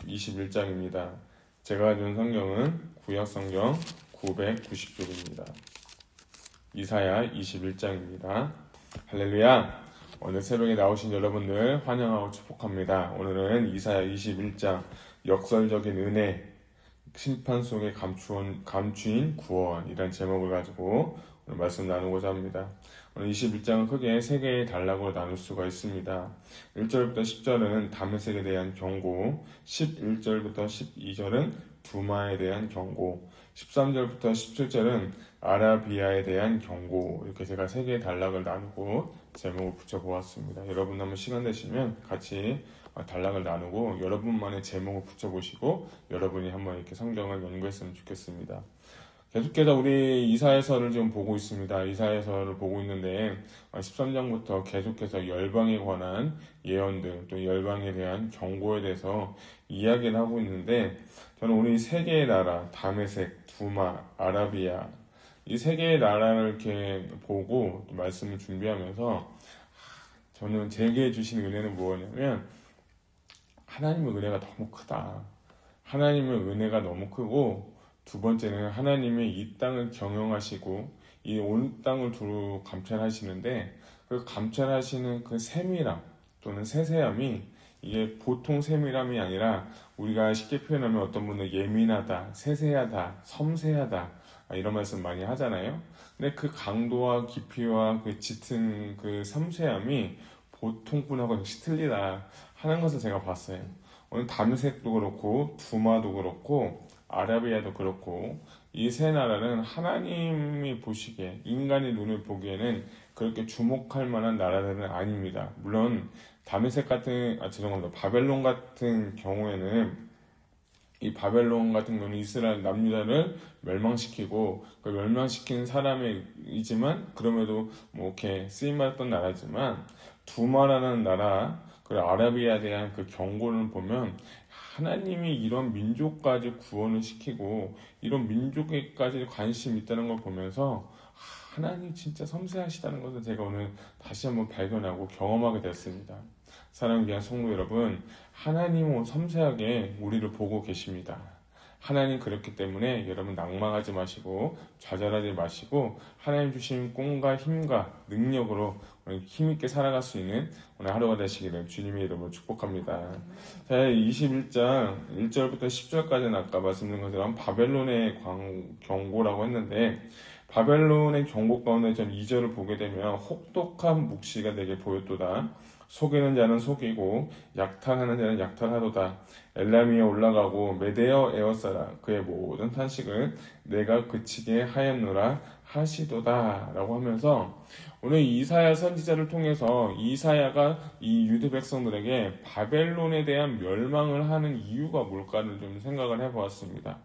21장입니다. 제가 가진 성경은 구약성경 990쪽입니다. 이사야 21장입니다. 할렐루야! 오늘 새벽에 나오신 여러분들 환영하고 축복합니다. 오늘은 이사야 21장 역설적인 은혜, 심판 속에 감추인 구원이라는 제목을 가지고 오늘 말씀 나누고자 합니다. 오늘 21장은 크게 세 개의 단락으로 나눌 수가 있습니다. 1절부터 10절은 다메섹에 대한 경고, 11절부터 12절은 두마에 대한 경고, 13절부터 17절은 아라비아에 대한 경고, 이렇게 제가 세 개의 단락을 나누고 제목을 붙여보았습니다. 여러분 한번 시간 되시면 같이 단락을 나누고 여러분만의 제목을 붙여보시고 여러분이 한번 이렇게 성경을 연구했으면 좋겠습니다. 계속해서 우리 이사야서를 지금 보고 있습니다. 이사야서를 보고 있는데 13장부터 계속해서 열방에 관한 예언들, 또 열방에 대한 경고에 대해서 이야기를 하고 있는데, 저는 오늘 이 세 개의 나라, 다메섹, 두마, 아라비아, 이 세 개의 나라를 이렇게 보고 말씀을 준비하면서 저는 제게 주신 은혜는 뭐냐면, 하나님의 은혜가 너무 크다. 하나님의 은혜가 너무 크고, 두 번째는 하나님이 이 땅을 경영하시고 이 온 땅을 두루 감찰하시는데, 그 감찰하시는 그 세밀함 또는 세세함이 이게 보통 세밀함이 아니라, 우리가 쉽게 표현하면 어떤 분은 예민하다, 세세하다, 섬세하다 이런 말씀 많이 하잖아요. 근데 그 강도와 깊이와 그 짙은 그 섬세함이 보통 분하고 역시 틀리다 하는 것을 제가 봤어요. 오늘 다메섹도 그렇고 두마도 그렇고 아라비아도 그렇고 이 세 나라는 하나님이 보시기에, 인간의 눈을 보기에는 그렇게 주목할 만한 나라들은 아닙니다. 물론 다메섹 같은, 바벨론 같은 경우에는, 이 바벨론 같은 경우는 이스라엘 남유다를 멸망시키고 그 멸망시킨 사람이지만 그럼에도 뭐 이렇게 쓰임받았던 나라지만, 두마라는 나라, 그리고 아라비아에 대한 그 경고를 보면 하나님이 이런 민족까지 구원을 시키고 이런 민족에까지 관심이 있다는 걸 보면서 하나님 진짜 섬세하시다는 것을 제가 오늘 다시 한번 발견하고 경험하게 됐습니다. 사랑하는 귀한 성도 여러분, 하나님은 섬세하게 우리를 보고 계십니다. 하나님 그렇기 때문에 여러분 낭망하지 마시고 좌절하지 마시고 하나님 주신 꿈과 힘과 능력으로 오늘 힘있게 살아갈 수 있는 오늘 하루가 되시기를 주님의 이름으로 축복합니다. 자, 21장 1절부터 10절까지는 아까 말씀드린 것처럼 바벨론의 경고라고 했는데, 바벨론의 경고 가운데 전 2절을 보게 되면 혹독한 묵시가 내게 보였도다. 속이는 자는 속이고 약탈하는 자는 약탈하도다. 엘람위에 올라가고 메대어 에워싸라. 그의 모든 탄식을 내가 그치게 하였노라 하시도다 라고 하면서, 오늘 이사야 선지자를 통해서 이사야가 이 유대 백성들에게 바벨론에 대한 멸망을 하는 이유가 뭘까를 좀 생각을 해보았습니다.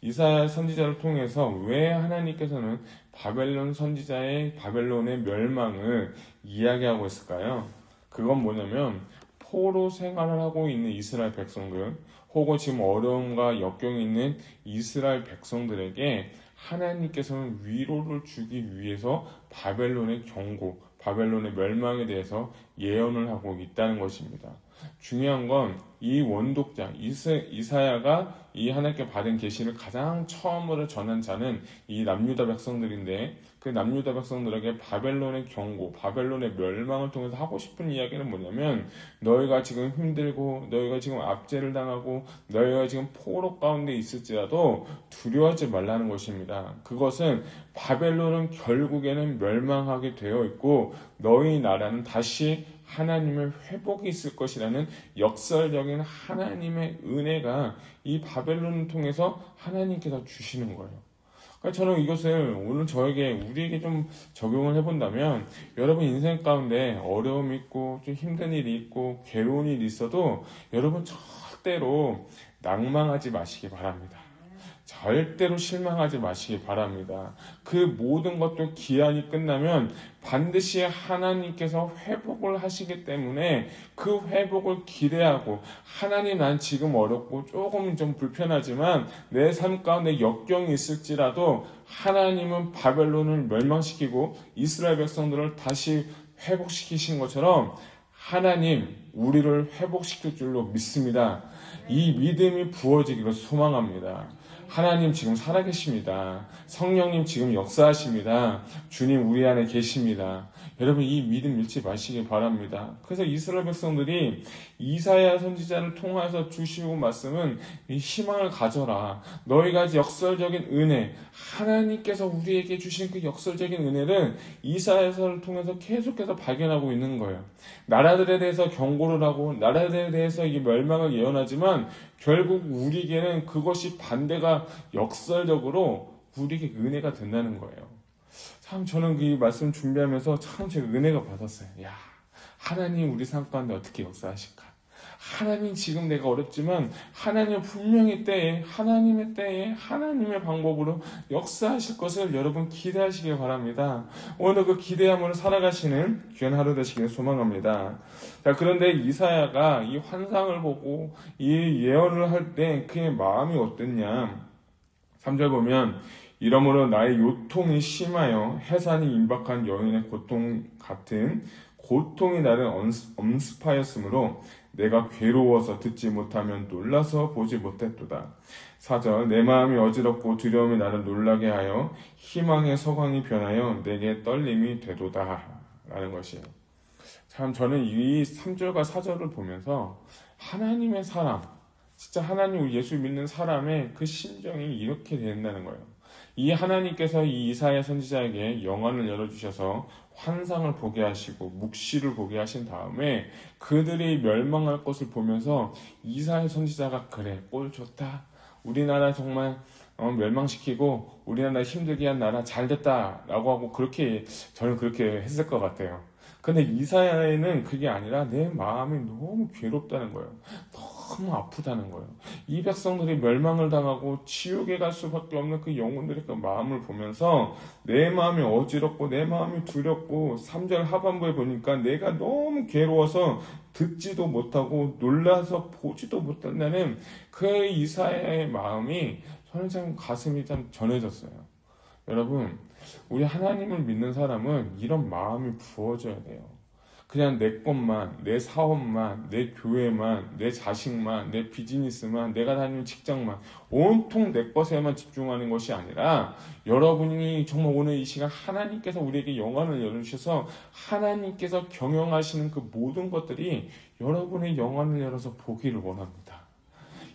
이사야 선지자를 통해서 왜 하나님께서는 바벨론 선지자의 바벨론의 멸망을 이야기하고 있을까요? 그건 뭐냐면, 포로 생활을 하고 있는 이스라엘 백성들, 혹은 지금 어려움과 역경이 있는 이스라엘 백성들에게 하나님께서는 위로를 주기 위해서 바벨론의 경고, 바벨론의 멸망에 대해서 예언을 하고 있다는 것입니다. 중요한 건 이 원독자 이사야가 이 하나님께 받은 계시를 가장 처음으로 전한 자는 이 남유다 백성들인데, 그 남유다 백성들에게 바벨론의 경고, 바벨론의 멸망을 통해서 하고 싶은 이야기는 뭐냐면, 너희가 지금 힘들고 너희가 지금 압제를 당하고 너희가 지금 포로 가운데 있을지라도 두려워하지 말라는 것입니다. 그것은 바벨론은 결국에는 멸망하게 되어 있고 너희 나라는 다시 하나님의 회복이 있을 것이라는 역설적인 하나님의 은혜가 이 바벨론을 통해서 하나님께서 주시는 거예요. 그러니까 저는 이것을 오늘 우리에게 좀 적용을 해본다면, 여러분 인생 가운데 어려움이 있고 좀 힘든 일이 있고 괴로운 일이 있어도 여러분 절대로 낭망하지 마시기 바랍니다. 절대로 실망하지 마시기 바랍니다. 그 모든 것도 기한이 끝나면 반드시 하나님께서 회복을 하시기 때문에 그 회복을 기대하고, 하나님 난 지금 어렵고 조금 좀 불편하지만 내 삶 가운데 역경이 있을지라도 하나님은 바벨론을 멸망시키고 이스라엘 백성들을 다시 회복시키신 것처럼 하나님 우리를 회복시킬 줄로 믿습니다. 이 믿음이 부어지기를 소망합니다. 하나님 지금 살아계십니다. 성령님 지금 역사하십니다. 주님 우리 안에 계십니다. 여러분 이 믿음 잃지 마시기 바랍니다. 그래서 이스라엘 백성들이 이사야 선지자를 통해서 주시고 말씀은 이 희망을 가져라. 너희가 역설적인 은혜, 하나님께서 우리에게 주신 그 역설적인 은혜를 이사야서를 통해서 계속해서 발견하고 있는 거예요. 나라들에 대해서 경고를 하고 나라들에 대해서 이 멸망을 예언하지만 결국 우리에게는 그것이 반대가 역설적으로 우리에게 은혜가 된다는 거예요. 참 저는 이 말씀 준비하면서 참 제가 은혜가 받았어요. 야, 하나님 우리 삶 가운데 어떻게 역사하실까? 하나님 지금 내가 어렵지만 하나님 분명히 하나님의 때에 하나님의 방법으로 역사하실 것을 여러분 기대하시길 바랍니다. 오늘 그 기대함으로 살아가시는 귀한 하루 되시길 소망합니다. 자, 그런데 이사야가 이 환상을 보고 이 예언을 할 때 그의 마음이 어땠냐? 3절 보면 이러므로 나의 요통이 심하여 해산이 임박한 여인의 고통 같은 고통이 나를 엄습하였으므로 내가 괴로워서 듣지 못하면 놀라서 보지 못했도다. 4절 내 마음이 어지럽고 두려움이 나를 놀라게 하여 희망의 서광이 변하여 내게 떨림이 되도다 라는 것이에요. 참 저는 이 3절과 4절을 보면서 하나님의 사람, 진짜 하나님 예수 믿는 사람의 그 심정이 이렇게 된다는 거예요. 이 하나님께서 이 이사야 선지자에게 영안을 열어주셔서 환상을 보게 하시고 묵시를 보게 하신 다음에 그들이 멸망할 것을 보면서 이사야 선지자가 그래 꼴 좋다. 우리나라 정말 멸망시키고 우리나라 힘들게 한 나라 잘됐다 라고 하고 저는 그렇게 했을 것 같아요. 근데 이사야에는 그게 아니라 내 마음이 너무 괴롭다는 거예요. 너무 아프다는 거예요. 이 백성들이 멸망을 당하고 지옥에 갈 수밖에 없는 그 영혼들의 그 마음을 보면서 내 마음이 어지럽고 내 마음이 두렵고 3절 하반부에 보니까 내가 너무 괴로워서 듣지도 못하고 놀라서 보지도 못한다는 그 이사야의 마음이 저는 참 가슴이 참 전해졌어요. 여러분 우리 하나님을 믿는 사람은 이런 마음이 부어져야 돼요. 그냥 내 것만, 내 사업만, 내 교회만, 내 자식만, 내 비즈니스만, 내가 다니는 직장만 온통 내 것에만 집중하는 것이 아니라 여러분이 정말 오늘 이 시간 하나님께서 우리에게 영안을 열어주셔서 하나님께서 경영하시는 그 모든 것들이 여러분의 영안을 열어서 보기를 원합니다.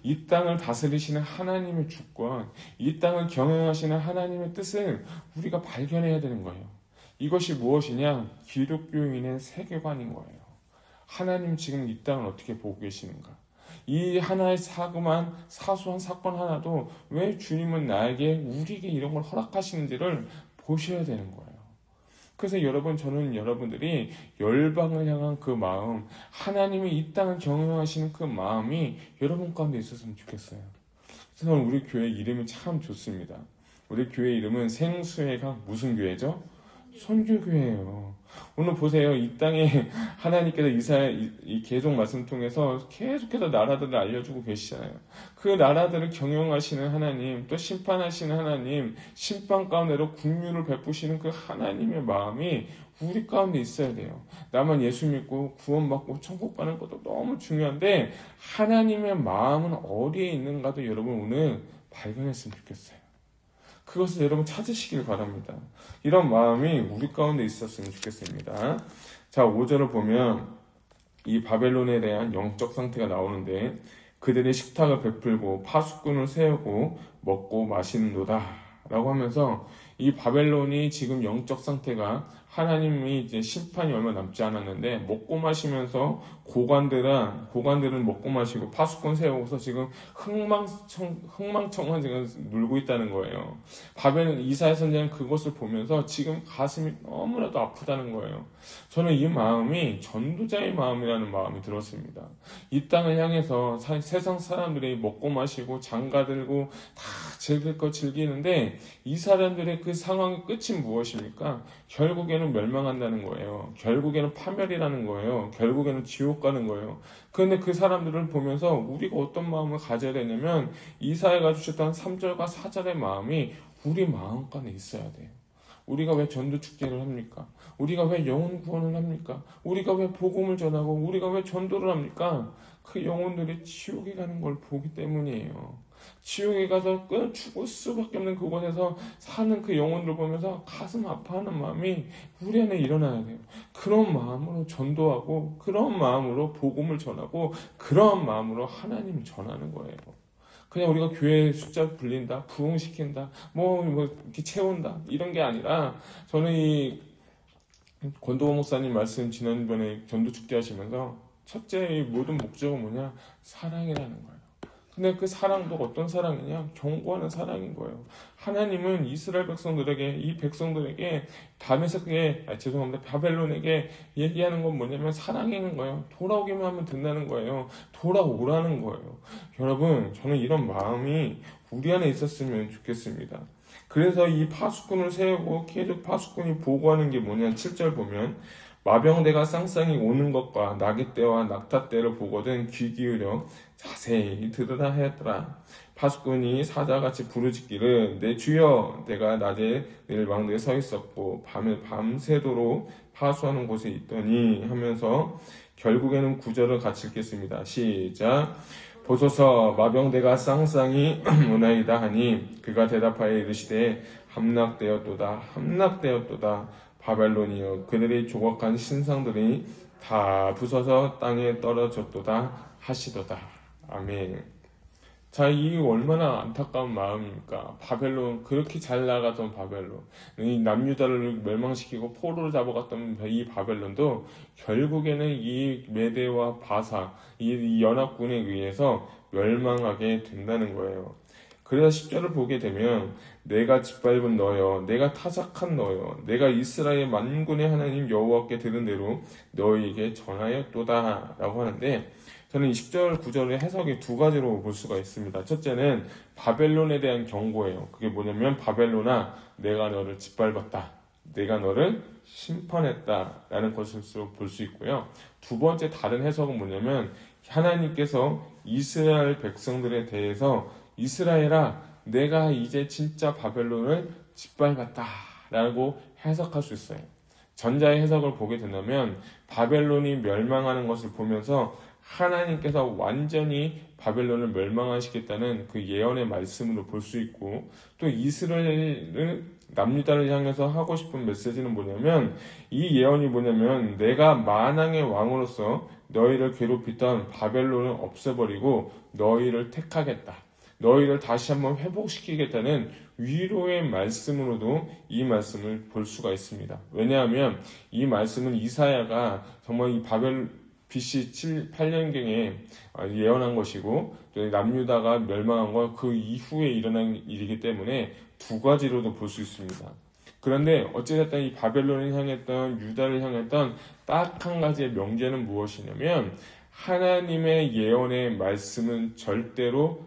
이 땅을 다스리시는 하나님의 주권, 이 땅을 경영하시는 하나님의 뜻을 우리가 발견해야 되는 거예요. 이것이 무엇이냐? 기독교인의 세계관인 거예요. 하나님 지금 이 땅을 어떻게 보고 계시는가? 이 하나의 사소한 사건 하나도 왜 주님은 우리에게 이런 걸 허락하시는지를 보셔야 되는 거예요. 그래서 저는 여러분들이 열방을 향한 그 마음, 하나님이 이 땅을 경영하시는 그 마음이 여러분 가운데 있었으면 좋겠어요. 그래서 우리 교회 이름이 참 좋습니다. 우리 교회 이름은 생수회가 무슨 교회죠? 선교교회예요. 오늘 보세요. 이 땅에 하나님께서 이 계속 말씀 통해서 계속해서 나라들을 알려주고 계시잖아요. 그 나라들을 경영하시는 하나님, 또 심판하시는 하나님, 심판 가운데로 긍휼을 베푸시는 그 하나님의 마음이 우리 가운데 있어야 돼요. 나만 예수 믿고 구원받고 천국 가는 것도 너무 중요한데 하나님의 마음은 어디에 있는가도 여러분 오늘 발견했으면 좋겠어요. 그것을 여러분 찾으시길 바랍니다. 이런 마음이 우리 가운데 있었으면 좋겠습니다. 자, 5절을 보면 이 바벨론에 대한 영적 상태가 나오는데 그들이 식탁을 베풀고 파수꾼을 세우고 먹고 마시는도다 라고 하면서 이 바벨론이 지금 영적 상태가 하나님이 이제 심판이 얼마 남지 않았는데 먹고 마시면서 고관들은 먹고 마시고 파수꾼 세우고서 지금 흥망청한 지금 놀고 있다는 거예요. 바벨론 이사야 선지자는 그것을 보면서 지금 가슴이 너무나도 아프다는 거예요. 저는 이 마음이 전도자의 마음이라는 마음이 들었습니다. 이 땅을 향해서 세상 사람들이 먹고 마시고 장가들고 다 즐길 거 즐기는데 이 사람들의 그 상황의 끝이 무엇입니까? 결국에는 멸망한다는 거예요. 결국에는 파멸이라는 거예요. 결국에는 지옥 가는 거예요. 그런데 그 사람들을 보면서 우리가 어떤 마음을 가져야 되냐면 이사야가 주셨던 3절과 4절의 마음이 우리 마음 안에 있어야 돼요. 우리가 왜 전도 축제를 합니까? 우리가 왜 영혼 구원을 합니까? 우리가 왜 복음을 전하고 우리가 왜 전도를 합니까? 그 영혼들이 지옥에 가는 걸 보기 때문이에요. 지옥에 가서 죽을 수밖에 없는 그곳에서 사는 그 영혼들을 보면서 가슴 아파하는 마음이 우리 안에 일어나야 돼요. 그런 마음으로 전도하고 그런 마음으로 복음을 전하고 그런 마음으로 하나님을 전하는 거예요. 그냥 우리가 교회 숫자 불린다, 부흥시킨다, 뭐 이렇게 채운다 이런 게 아니라 저는 이 권도호 목사님 말씀 지난번에 전도 축제 하시면서 첫째 모든 목적은 뭐냐? 사랑이라는 거예요. 근데 그 사랑도 어떤 사랑이냐? 경고하는 사랑인 거예요. 하나님은 이스라엘 백성들에게, 이 백성들에게 바벨론에게 얘기하는 건 뭐냐면 사랑이는 거예요. 돌아오기만 하면 된다는 거예요. 돌아오라는 거예요. 여러분, 저는 이런 마음이 우리 안에 있었으면 좋겠습니다. 그래서 이 파수꾼을 세우고 계속 파수꾼이 보고하는 게 뭐냐? 7절 보면 마병대가 쌍쌍이 오는 것과 나귀 떼와 낙타 떼를 보거든 귀 기울여 자세히 들으라 하였더라. 파수꾼이 사자같이 부르짖기를 내 주여, 내가 낮에 늘 망대에 서 있었고 밤에 밤새도록 파수하는 곳에 있더니 하면서 결국에는 9절을 같이 읽겠습니다. 시작. 보소서, 마병대가 쌍쌍이 오나이다 하니 그가 대답하여 이르시되 함락되었도다 함락되었도다. 바벨론이여, 그들의 조각한 신상들이 다 부서져 땅에 떨어졌도다 하시도다. 아멘. 자, 이 얼마나 안타까운 마음입니까? 바벨론, 그렇게 잘 나가던 바벨론, 이 남유다를 멸망시키고 포로로 잡아갔던 이 바벨론도 결국에는 이 메대와 바사, 이 연합군에 의해서 멸망하게 된다는 거예요. 그래서 10절을 보게 되면 내가 짓밟은 너여, 내가 타작한 너여, 내가 이스라엘 만군의 하나님 여호와께 들은 대로 너희에게 전하였도다 라고 하는데, 저는 이 10절 9절의 해석이 두 가지로 볼 수가 있습니다. 첫째는 바벨론에 대한 경고예요. 그게 뭐냐면 바벨론아, 내가 너를 짓밟았다, 내가 너를 심판했다 라는 것으로 볼 수 있고요. 두 번째 다른 해석은 뭐냐면 하나님께서 이스라엘 백성들에 대해서 이스라엘아, 내가 이제 진짜 바벨론을 짓밟았다 라고 해석할 수 있어요. 전자의 해석을 보게 된다면 바벨론이 멸망하는 것을 보면서 하나님께서 완전히 바벨론을 멸망하시겠다는 그 예언의 말씀으로 볼 수 있고, 또 이스라엘을 남유다를 향해서 하고 싶은 메시지는 뭐냐면, 이 예언이 뭐냐면 내가 만왕의 왕으로서 너희를 괴롭히던 바벨론을 없애버리고 너희를 택하겠다, 너희를 다시 한번 회복시키겠다는 위로의 말씀으로도 이 말씀을 볼 수가 있습니다. 왜냐하면 이 말씀은 이사야가 정말 이 BC 8년경에 예언한 것이고, 또 남유다가 멸망한 건 그 이후에 일어난 일이기 때문에 두 가지로도 볼 수 있습니다. 그런데 어찌됐든 이 바벨론을 향했던, 유다를 향했던 딱 한 가지의 명제는 무엇이냐면, 하나님의 예언의 말씀은 절대로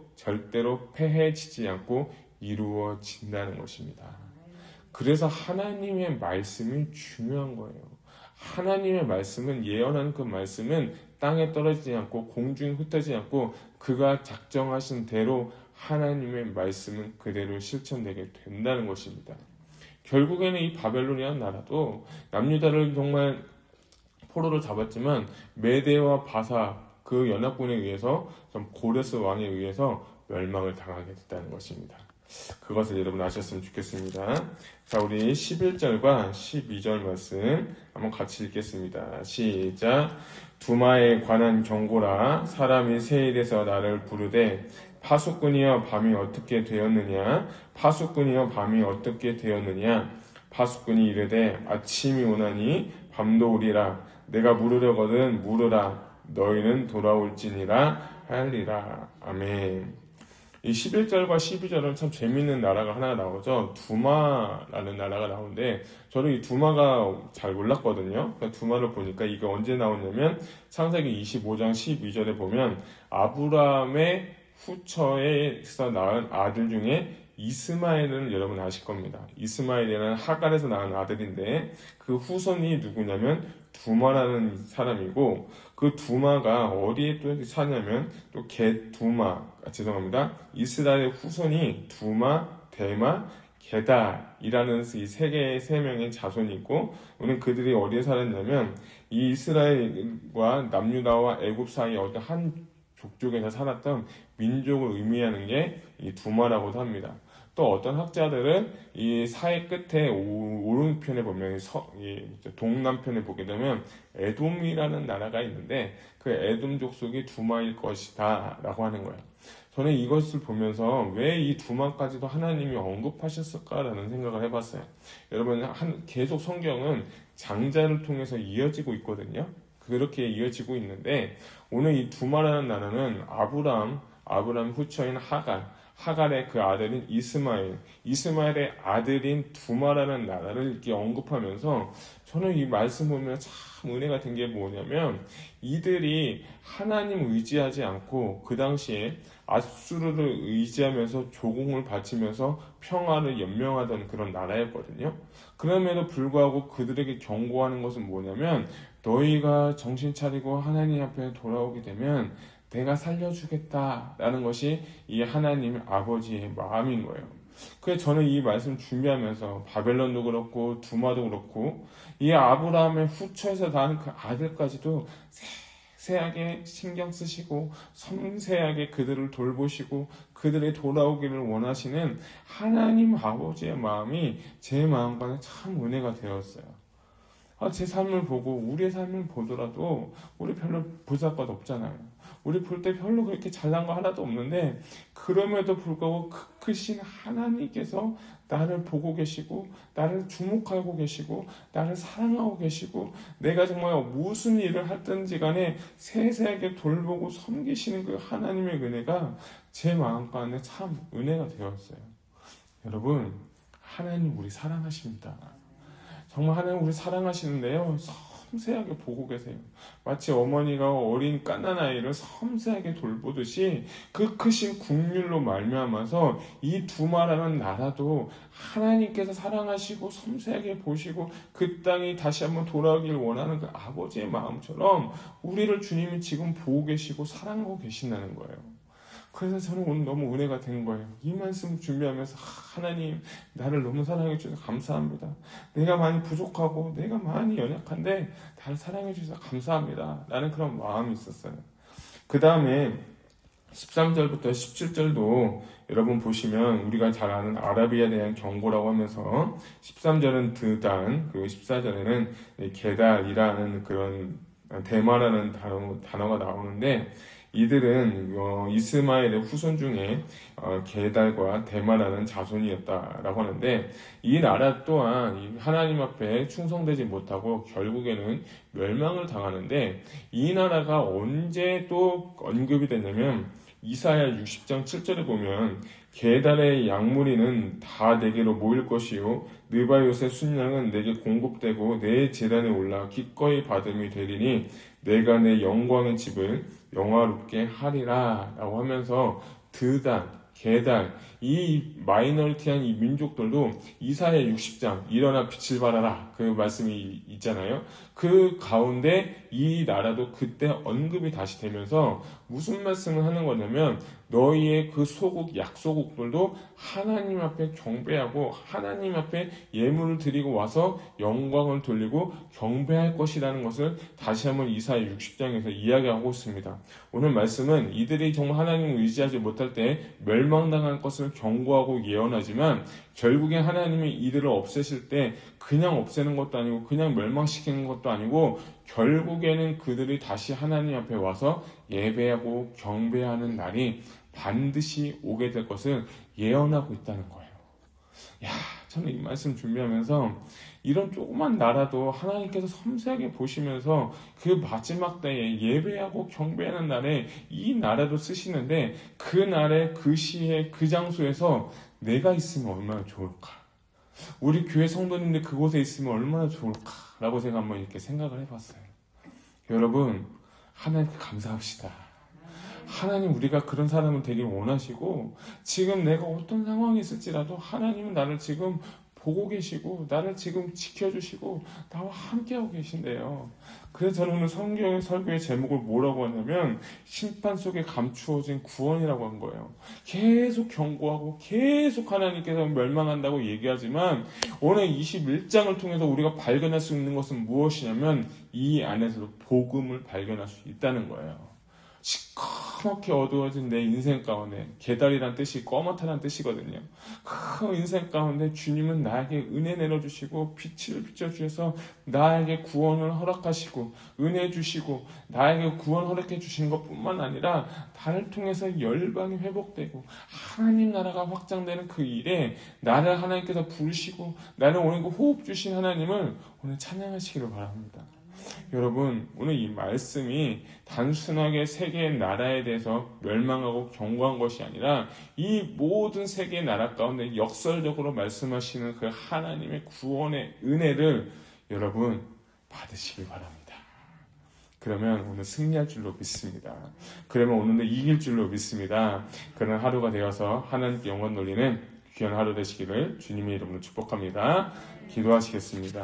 폐해지지 않고 이루어진다는 것입니다. 그래서 하나님의 말씀이 중요한 거예요. 하나님의 말씀은, 예언하는 그 말씀은 땅에 떨어지지 않고 공중에 흩어지지 않고 그가 작정하신 대로 하나님의 말씀은 그대로 실천되게 된다는 것입니다. 결국에는 이 바벨론이라는 나라도 남유다를 정말 포로로 잡았지만 메대와 바사 그 연합군에 의해서, 고레스 왕에 의해서 멸망을 당하게 됐다는 것입니다. 그것을 여러분 아셨으면 좋겠습니다. 자, 우리 11절과 12절 말씀 한번 같이 읽겠습니다. 시작. 두마에 관한 경고라. 사람이 세일에서 나를 부르되 파수꾼이여 밤이 어떻게 되었느냐, 파수꾼이여 밤이 어떻게 되었느냐. 파수꾼이 이르되 아침이 오나니 밤도 오리라. 내가 물으려거든 물으라. 너희는 돌아올지니라 하리라. 아멘. 이 11절과 12절은 참 재밌는 나라가 하나 나오죠. 두마라는 나라가 나오는데, 저는 이 두마가 잘 몰랐거든요. 그러니까 두마를 보니까 이게 언제 나오냐면 창세기 25장 12절에 보면 아브라함의 후처에서 낳은 아들 중에 이스마엘을 여러분 아실 겁니다. 이스마엘이라는 하갈에서 낳은 아들인데 그 후손이 누구냐면 두마라는 사람이고, 그 두마가 어디에 또 사냐면 이스라엘의 후손이 두마, 대마, 게달이라는 이 세 명의 자손이 있고, 우리는 그들이 어디에 살았냐면 이 이스라엘과 남유다와 애굽 사이 어떤 한 족족에서 살았던 민족을 의미하는 게 이 두마라고도 합니다. 또 어떤 학자들은 이 사해 끝에 오른편에 보면 동남편에 보게 되면 에돔이라는 나라가 있는데 그 에돔 족속이 두마일 것이다 라고 하는 거예요. 저는 이것을 보면서 왜 이 두마까지도 하나님이 언급하셨을까라는 생각을 해봤어요. 여러분, 계속 성경은 장자를 통해서 이어지고 있거든요. 그렇게 이어지고 있는데 오늘 이 두마라는 나라는 아브람 후처인 하갈의 그 아들인 이스마엘의 아들인 두마라는 나라를 이렇게 언급하면서 저는 이 말씀 보면 참 은혜가 된 게 뭐냐면 이들이 하나님 의지하지 않고 그 당시에 아수르를 의지하면서 조공을 바치면서 평화를 연명하던 그런 나라였거든요. 그럼에도 불구하고 그들에게 경고하는 것은 뭐냐면 너희가 정신 차리고 하나님 앞에 돌아오게 되면 내가 살려주겠다라는 것이 이 하나님 아버지의 마음인 거예요. 그래서 저는 이 말씀 준비하면서 바벨론도 그렇고 두마도 그렇고 이 아브라함의 후처에서 낳은 그 아들까지도 세세하게 신경 쓰시고 섬세하게 그들을 돌보시고 그들의 돌아오기를 원하시는 하나님 아버지의 마음이 제 마음과는 참 은혜가 되었어요. 제 삶을 보고 우리의 삶을 보더라도 우리 별로 보잘것 없잖아요. 우리 볼 때 별로 그렇게 잘난 거 하나도 없는데 그럼에도 불구하고 크신 하나님께서 나를 보고 계시고 나를 주목하고 계시고 나를 사랑하고 계시고 내가 정말 무슨 일을 하든지 간에 세세하게 돌보고 섬기시는 그 하나님의 은혜가 제 마음간에 참 은혜가 되었어요. 여러분, 하나님 우리 사랑하십니다. 정말 하나님 우리 사랑하시는데요, 섬세하게 보고 계세요. 마치 어머니가 어린 갓난아이를 섬세하게 돌보듯이 그 크신 국률로 말미암아서 이 두마라는 나라도 하나님께서 사랑하시고 섬세하게 보시고 그 땅이 다시 한번 돌아오길 원하는 그 아버지의 마음처럼 우리를 주님이 지금 보고 계시고 사랑하고 계신다는 거예요. 그래서 저는 오늘 너무 은혜가 된 거예요. 이 말씀 준비하면서 하나님 나를 너무 사랑해 주셔서 감사합니다. 내가 많이 부족하고 내가 많이 연약한데 나를 사랑해 주셔서 감사합니다. 라는 그런 마음이 있었어요. 그 다음에 13절부터 17절도 여러분 보시면 우리가 잘 아는 아라비아에 대한 경고라고 하면서 13절은 드단 그리고 14절에는 게달이라는 그런 대마라는 단어가 나오는데 이들은 이스마엘의 후손 중에 게달과 대마라는 자손이었다라고 하는데 이 나라 또한 하나님 앞에 충성되지 못하고 결국에는 멸망을 당하는데 이 나라가 언제 또 언급이 되냐면 이사야 60장 7절에 보면 게달의 양무리는 다 내게로 모일 것이요 느바요의 순양은 내게 공급되고 내 제단에 올라 기꺼이 받음이 되리니 내가 내 영광의 집을 영화롭게 하리라 라고 하면서 드단, 게달 이 마이너리티한 이 민족들도 이사야 60장 일어나 빛을 발하라 그 말씀이 있잖아요. 그 가운데 이 나라도 그때 언급이 다시 되면서 무슨 말씀을 하는 거냐면 너희의 그 소국 약소국들도 하나님 앞에 경배하고 하나님 앞에 예물을 드리고 와서 영광을 돌리고 경배할 것이라는 것을 다시 한번 이사야 60장에서 이야기하고 있습니다. 오늘 말씀은 이들이 정말 하나님을 의지하지 못할 때 멸망당할 것을 경고하고 예언하지만 결국에 하나님이 이들을 없애실 때 그냥 없애는 것도 아니고 그냥 멸망시키는 것도 아니고 결국에는 그들이 다시 하나님 앞에 와서 예배하고 경배하는 날이 반드시 오게 될 것을 예언하고 있다는 거예요. 저는 이 말씀 준비하면서 이런 조그만 나라도 하나님께서 섬세하게 보시면서 그 마지막 때에 예배하고 경배하는 날에 이 나라도 쓰시는데 그 날에 그 시에 그 장소에서 내가 있으면 얼마나 좋을까? 우리 교회 성도님들 그곳에 있으면 얼마나 좋을까? 라고 제가 한번 이렇게 생각을 해봤어요. 여러분, 하나님께 감사합시다. 하나님 우리가 그런 사람은 되길 원하시고 지금 내가 어떤 상황이 있을지라도 하나님은 나를 지금 보고 계시고 나를 지금 지켜주시고 나와 함께하고 계신데요. 그래서 저는 오늘 성경의 설교의 제목을 뭐라고 하냐면 심판 속에 감추어진 구원이라고 한 거예요. 계속 경고하고 계속 하나님께서 멸망한다고 얘기하지만 오늘 21장을 통해서 우리가 발견할 수 있는 것은 무엇이냐면 이 안에서도 복음을 발견할 수 있다는 거예요. 시커멓게 어두워진 내 인생 가운데, 계달이란 뜻이 꺼멓다는 뜻이거든요. 그 인생 가운데 주님은 나에게 은혜 내려주시고 빛을 비춰주셔서 나에게 구원을 허락하시고 은혜 주시고 나에게 구원 허락해 주신 것뿐만 아니라 나를 통해서 열방이 회복되고 하나님 나라가 확장되는 그 일에 나를 하나님께서 부르시고 나를 오늘 그 호흡 주신 하나님을 오늘 찬양하시기를 바랍니다. 여러분, 오늘 이 말씀이 단순하게 세계의 나라에 대해서 멸망하고 경고한 것이 아니라 이 모든 세계의 나라 가운데 역설적으로 말씀하시는 그 하나님의 구원의 은혜를 여러분 받으시길 바랍니다. 그러면 오늘 승리할 줄로 믿습니다. 그러면 오늘도 이길 줄로 믿습니다. 그런 하루가 되어서 하나님께 영광 돌리는 귀한 하루 되시기를 주님의 이름으로 축복합니다. 기도하시겠습니다.